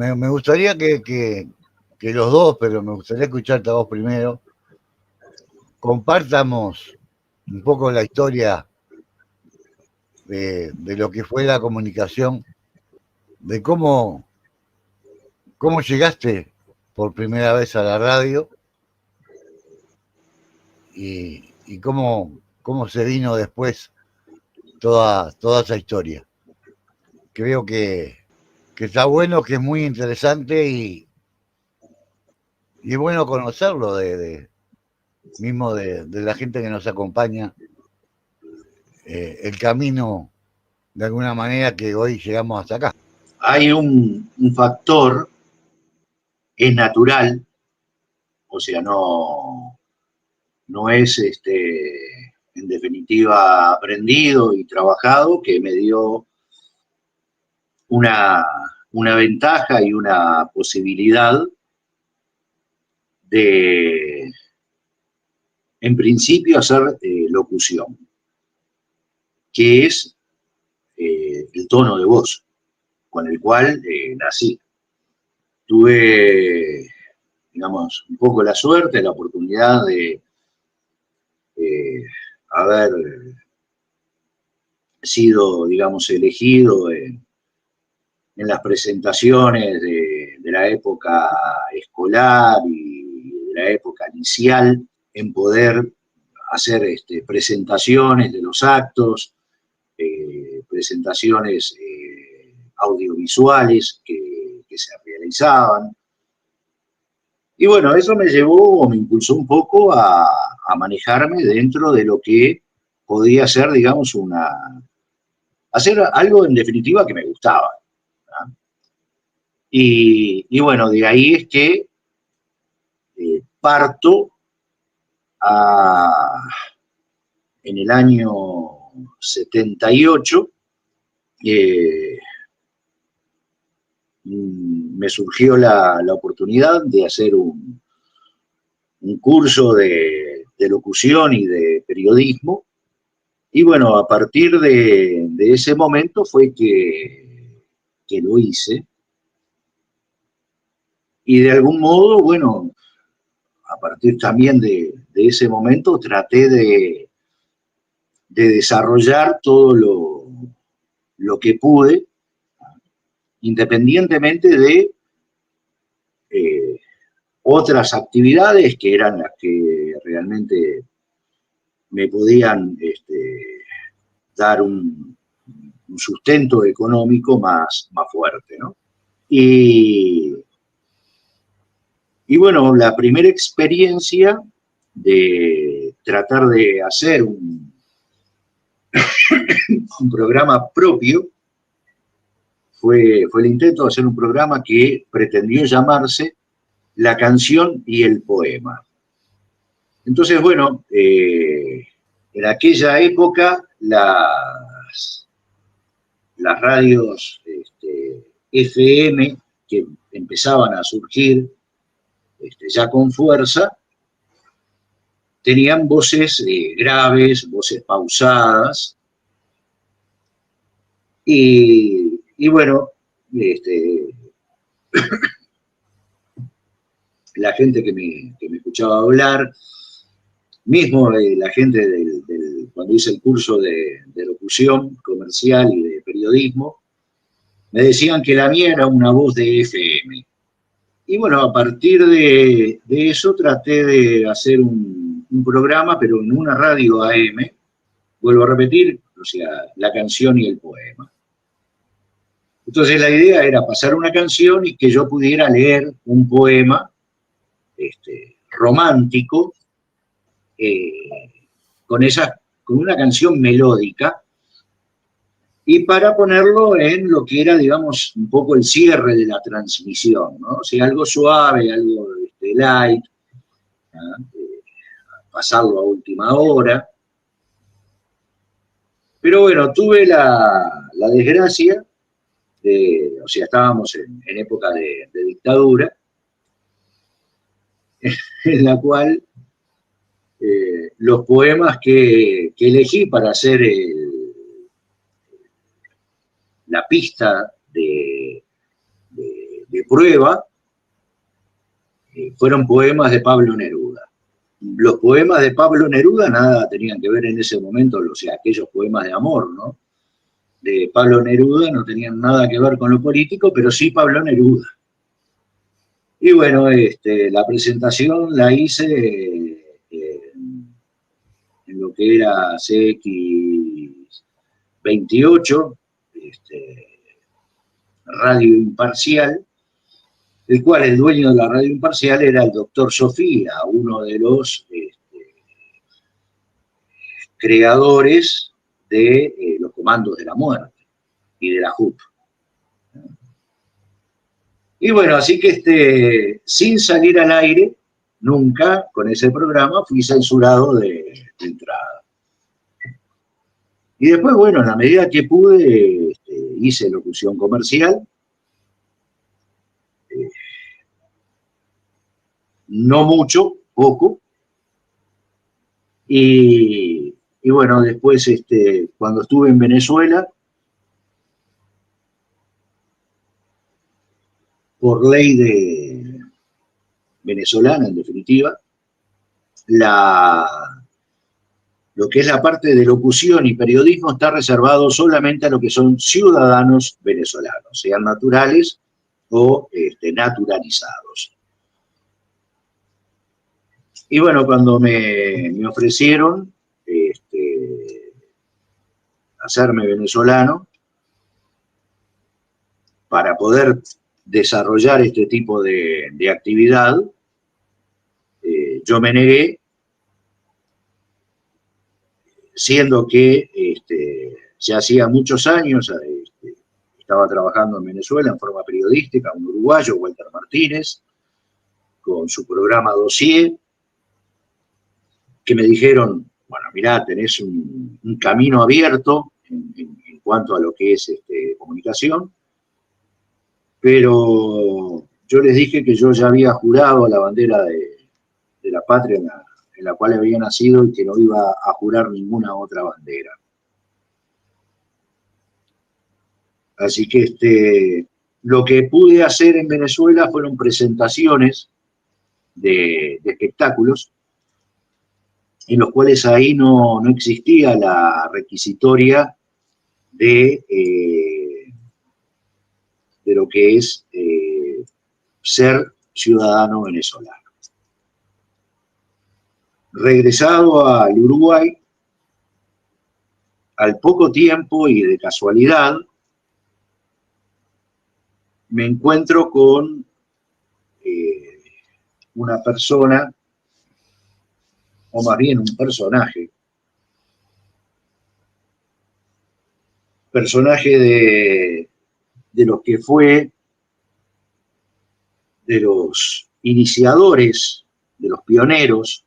me gustaría que los dos, pero me gustaría escucharte a vos primero, compartamos un poco la historia de lo que fue la comunicación, de cómo llegaste por primera vez a la radio y cómo se vino después toda esa historia. Creo que está bueno, que es muy interesante y es bueno conocerlo mismo de la gente que nos acompaña, el camino de alguna manera que hoy llegamos hasta acá. Hay un factor, es natural, o sea, no es en definitiva aprendido y trabajado, que me dio una, una ventaja y una posibilidad de, en principio, hacer locución, que es el tono de voz con el cual nací. Tuve, digamos, un poco la suerte, la oportunidad de haber sido, digamos, elegido en las presentaciones de la época escolar y de la época inicial, en poder hacer presentaciones de los actos, presentaciones audiovisuales que se realizaban. Y bueno, eso me llevó o me impulsó un poco a manejarme dentro de lo que podía ser, digamos, hacer algo en definitiva que me gustaba. ¿No? Y bueno, de ahí es que parto en el año 78, me surgió la oportunidad de hacer un curso de locución y de periodismo. Y bueno, a partir de ese momento fue que lo hice. Y de algún modo, bueno, a partir también de ese momento traté de desarrollar todo lo que pude, independientemente de otras actividades que eran las que realmente me podían dar un sustento económico más fuerte, ¿no? Y bueno, la primera experiencia de tratar de hacer un programa propio fue el intento de hacer un programa que pretendió llamarse La canción y el poema. Entonces, bueno, en aquella época las radios FM que empezaban a surgir ya con fuerza, tenían voces graves, voces pausadas, y bueno, la gente que me escuchaba hablar, mismo la gente cuando hice el curso de locución comercial y de periodismo, me decían que la mía era una voz de FM. Y bueno, a partir de eso traté de hacer un programa, pero en una radio AM, vuelvo a repetir, o sea, la canción y el poema. Entonces la idea era pasar una canción y que yo pudiera leer un poema romántico con una canción melódica, y para ponerlo en lo que era, digamos, un poco el cierre de la transmisión, ¿no? O sea, algo suave, algo light, pasarlo a última hora. Pero bueno, tuve la desgracia o sea, estábamos en época de dictadura, en la cual los poemas que elegí para hacer la pista de prueba fueron poemas de Pablo Neruda. Los poemas de Pablo Neruda nada tenían que ver en ese momento, o sea, aquellos poemas de amor, ¿no? De Pablo Neruda no tenían nada que ver con lo político, pero sí Pablo Neruda. Y bueno, la presentación la hice en lo que era CX28, Radio Imparcial, el cual el dueño de la Radio Imparcial era el doctor Sofía, uno de los creadores de los Comandos de la Muerte y de la JUP. Y bueno, así que sin salir al aire, nunca con ese programa fui censurado de entrada. Y después, bueno, en la medida que pude, hice locución comercial. No mucho, poco. Y bueno, después, cuando estuve en Venezuela, por ley venezolana, en definitiva, lo que es la parte de locución y periodismo está reservado solamente a lo que son ciudadanos venezolanos, sean naturales o naturalizados. Y bueno, cuando me ofrecieron hacerme venezolano para poder desarrollar este tipo de actividad, yo me negué, siendo que ya hacía muchos años estaba trabajando en Venezuela en forma periodística, un uruguayo, Walter Martínez, con su programa Dossier, que me dijeron, bueno, mirá, tenés un camino abierto en cuanto a lo que es comunicación, pero yo les dije que yo ya había jurado a la bandera de la patria en la cual había nacido y que no iba a jurar ninguna otra bandera. Así que lo que pude hacer en Venezuela fueron presentaciones de espectáculos, en los cuales ahí no existía la requisitoria de lo que es ser ciudadano venezolano. Regresado al Uruguay, al poco tiempo y de casualidad, me encuentro con una persona, o más bien un personaje de lo que fue de los iniciadores, de los pioneros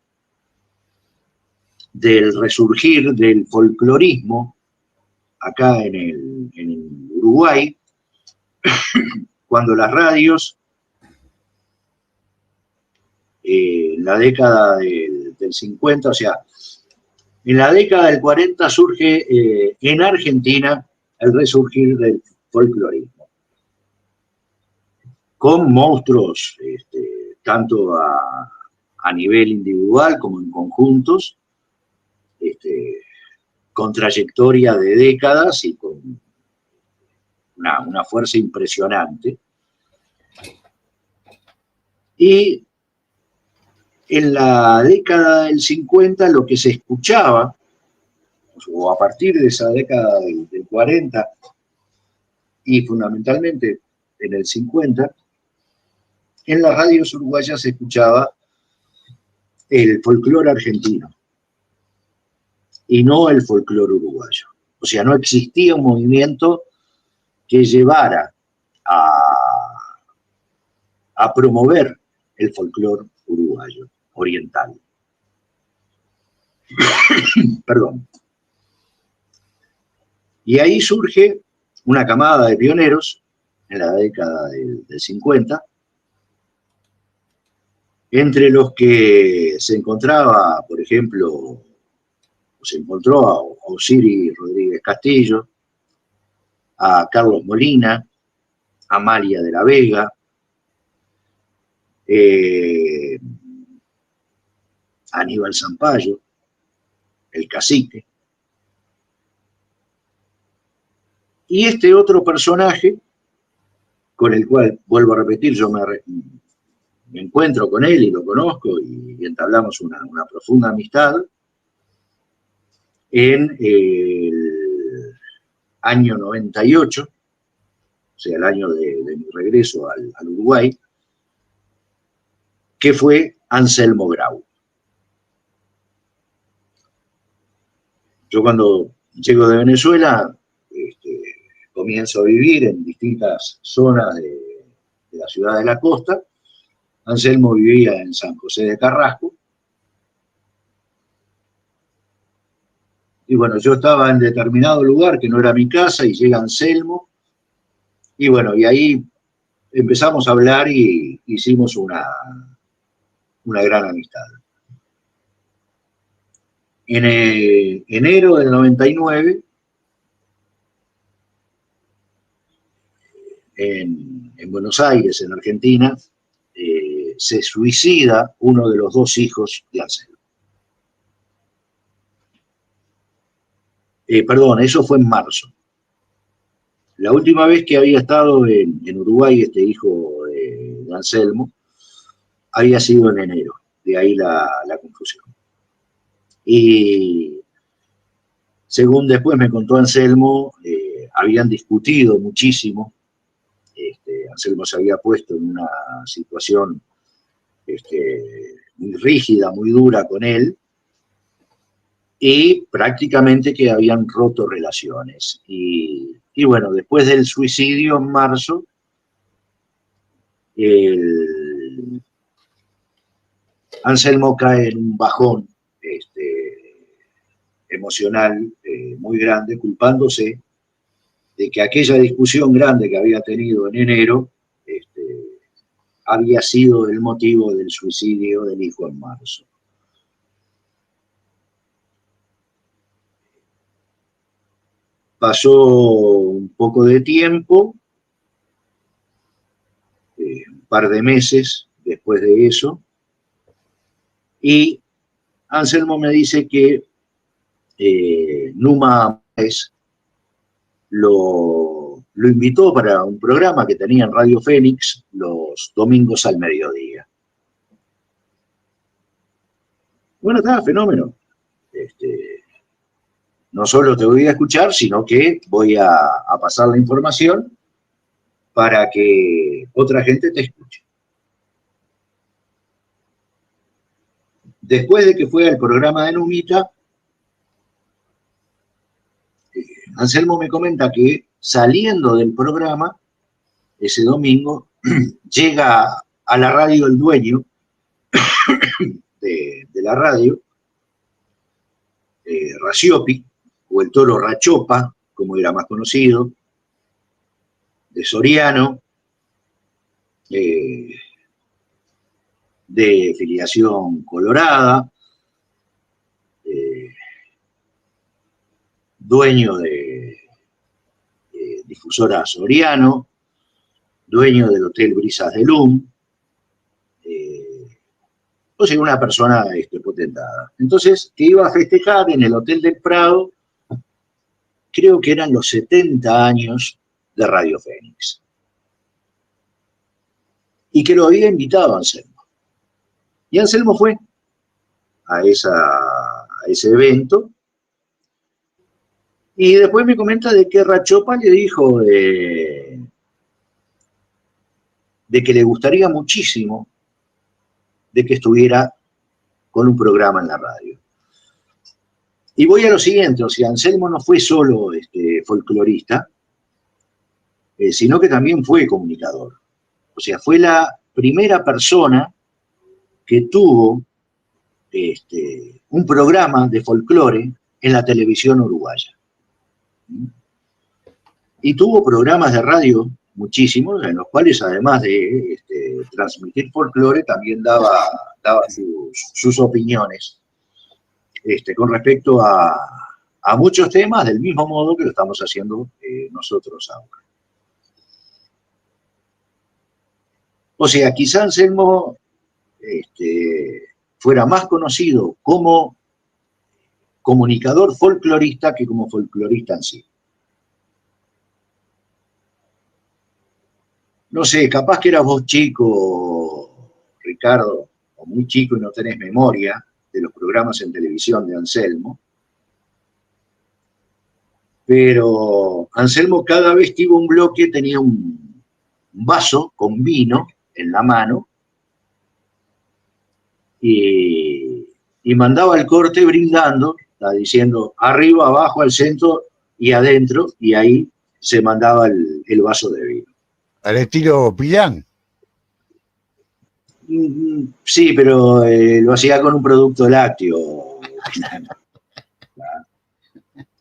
del resurgir del folclorismo acá en el Uruguay, cuando las radios, en la década del 50, o sea, en la década del 40 surge en Argentina el resurgir del folclorismo, con monstruos, tanto a nivel individual como en conjuntos, con trayectoria de décadas y con una fuerza impresionante. Y en la década del 50 lo que se escuchaba, o a partir de esa década del 40 y fundamentalmente en el 50, en las radios uruguayas se escuchaba el folclore argentino y no el folclore uruguayo. O sea, no existía un movimiento que llevara a promover el folclore uruguayo, oriental. Perdón. Y ahí surge una camada de pioneros en la década del 50, entre los que se encontraba, por ejemplo, se encontró a Osiris Rodríguez Castillo, a Carlos Molina, a Amalia de la Vega, Aníbal Zampayo, el cacique. Y este otro personaje, con el cual, vuelvo a repetir, yo me encuentro con él y lo conozco y entablamos una profunda amistad, en el año 98, o sea, el año de mi regreso al Uruguay, que fue Anselmo Grau. Yo cuando llego de Venezuela, comienzo a vivir en distintas zonas de la ciudad de la costa. Anselmo vivía en San José de Carrasco. Y bueno, yo estaba en determinado lugar que no era mi casa y llega Anselmo. Y bueno, y ahí empezamos a hablar y hicimos una gran amistad. En enero del 99, en Buenos Aires, en Argentina, se suicida uno de los dos hijos de Anselmo. Perdón, eso fue en marzo. La última vez que había estado en Uruguay este hijo de Anselmo había sido en enero, de ahí la confusión. Y según después me contó Anselmo, habían discutido muchísimo. Anselmo se había puesto en una situación muy rígida, muy dura con él, y prácticamente que habían roto relaciones. Y bueno, después del suicidio en marzo, Anselmo cae en un bajón emocional muy grande, culpándose de que aquella discusión grande que había tenido en enero había sido el motivo del suicidio del hijo en marzo. Pasó un poco de tiempo, un par de meses después de eso, y Anselmo me dice que Numa lo invitó para un programa que tenía en Radio Fénix los domingos al mediodía. Bueno, estaba fenómeno. No solo te voy a escuchar, sino que voy a pasar la información para que otra gente te escuche. Después de que fue al programa de Numita, Anselmo me comenta que saliendo del programa, ese domingo, llega a la radio el dueño de la radio, Raciopi, o el Toro Rachopa, como era más conocido, de Soriano, de filiación colorada, dueño de difusora Soriano, dueño del Hotel Brisas de Lum, o sea, una persona potentada. Entonces, que iba a festejar en el Hotel del Prado, creo que eran los 70 años de Radio Fénix. Y que lo había invitado a Anselmo. Y Anselmo fue a ese evento. Y después me comenta de que Rachopa le dijo de que le gustaría muchísimo de que estuviera con un programa en la radio. Y voy a lo siguiente, o sea, Anselmo no fue solo folclorista, sino que también fue comunicador. O sea, fue la primera persona que tuvo un programa de folclore en la televisión uruguaya. Y tuvo programas de radio muchísimos, en los cuales además de transmitir folclore, también daba sus opiniones con respecto a muchos temas, del mismo modo que lo estamos haciendo nosotros ahora. O sea, quizá Anselmo fuera más conocido como comunicador folclorista que como folclorista en sí. No sé, capaz que eras vos chico, Ricardo, o muy chico y no tenés memoria de los programas en televisión de Anselmo, pero Anselmo cada vez que iba a un bloque tenía un vaso con vino en la mano y mandaba el corte brindando, diciendo arriba, abajo, al centro y adentro, y ahí se mandaba el vaso de vino. Al estilo Pilán. Sí, pero lo hacía con un producto lácteo.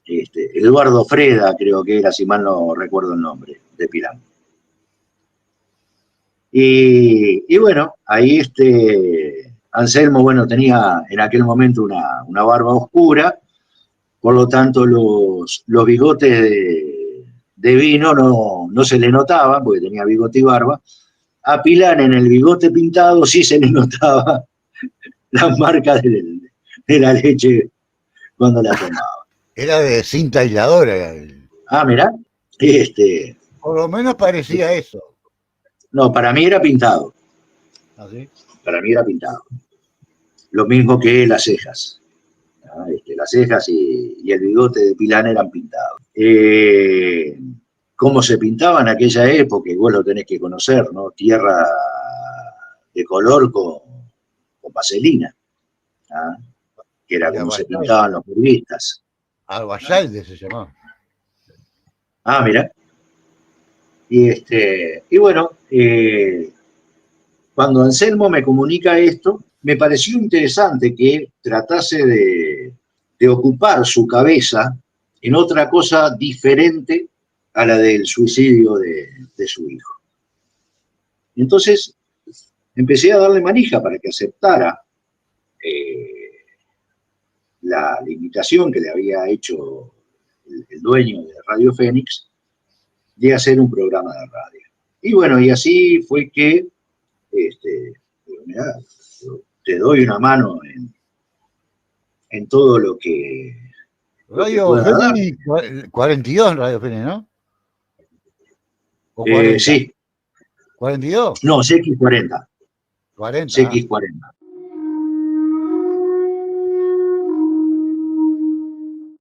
Eduardo Freda, creo que era, si mal no recuerdo el nombre, de Pilán. Y bueno, ahí Anselmo, bueno, tenía en aquel momento una barba oscura, por lo tanto los bigotes de vino no se le notaban, porque tenía bigote y barba. A Pilán en el bigote pintado sí se le notaba las marcas de la leche cuando la tomaba. Era de cinta aisladora. Ah, mirá, Por lo menos parecía eso. no, para mí era pintado. ¿Ah, sí? Para mí era pintado. Lo mismo que las cejas. ¿No? Las cejas y el bigote de Pilán eran pintados. ¿Cómo se pintaba en aquella época? Y vos lo tenés que conocer, ¿no? Tierra de color con vaselina, ¿no? Que era como se pintaban los burguistas. Alguacilde se llamaba. Ah, mira. Y bueno, cuando Anselmo me comunica esto, me pareció interesante que tratase de ocupar su cabeza en otra cosa diferente a la del suicidio de su hijo. Entonces empecé a darle manija para que aceptara la invitación que le había hecho el dueño de Radio Fénix de hacer un programa de radio. Y bueno, y así fue que mirá, te doy una mano en todo lo que Radio Fénix 42 en Radio Fénix, ¿no? ¿O 40? Sí. ¿42? No, CX40. 40. CX40.